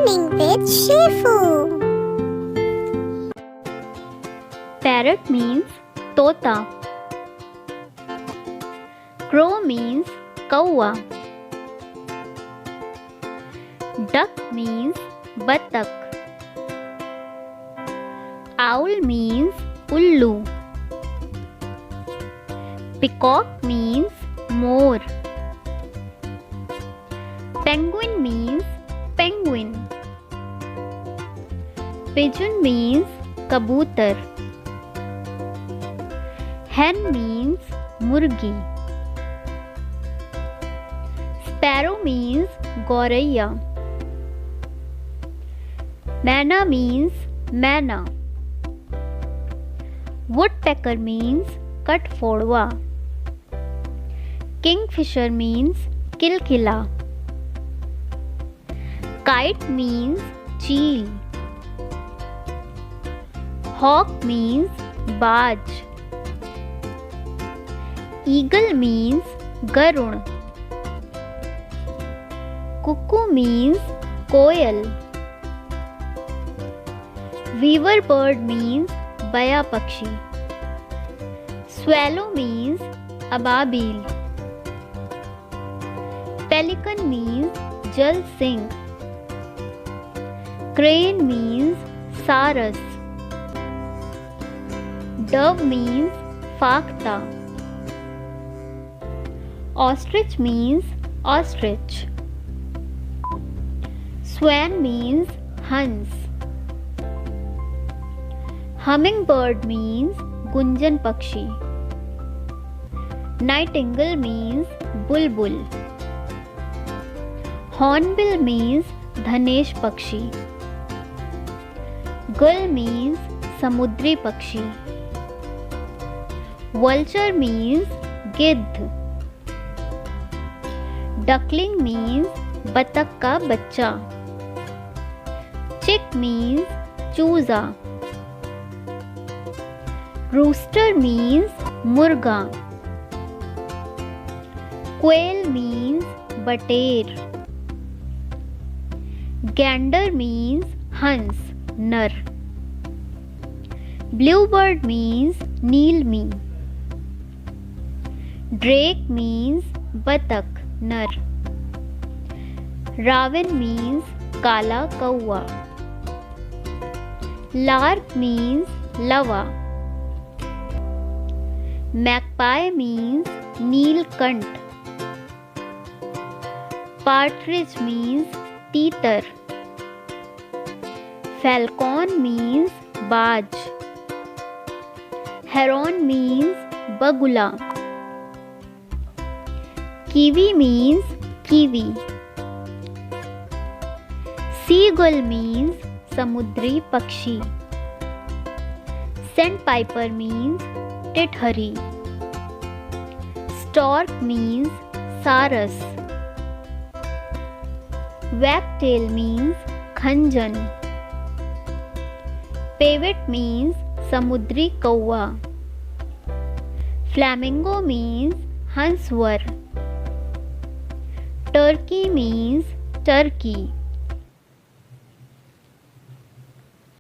Learning with shefu. Parrot means tota. Crow means kawa. Duck means batak. Owl means ullu. Peacock means more. Penguin means penguin. Pigeon means kabutar. Hen means murgi. Sparrow means goraiya. Manna means manna. Woodpecker means katfodwa. Kingfisher means kilkila. Kite means cheel. Hawk means baaj. Eagle means garud. Cuckoo means quail. Weaver bird means baya pakshi. Swallow means ababil. Pelican means jal singh. Crane means saras. Dove means fakta. Ostrich means ostrich. Swan means hans. Hummingbird means gunjan pakshi. Nightingale means bulbul. Hornbill means dhanesh pakshi. Gull means samudri pakshi. Vulture means giddh. Duckling means batak ka bachcha. Chick means chooza. Rooster means murga. Quail means bater. Gander means hans, nar. Bluebird means neelmi. Drake means batak, nar. Raven means kala kaua. Lark means lava. Magpie means neelkant. Partridge means teetar. Falcon means baaj. Heron means bagula. Kiwi means kiwi. Seagull means samudri pakshi. Sandpiper means tithari. Stork means saras. Wagtail means khanjan. Parrot means samudri kaua. Flamingo means hanswar. Turkey means turkey.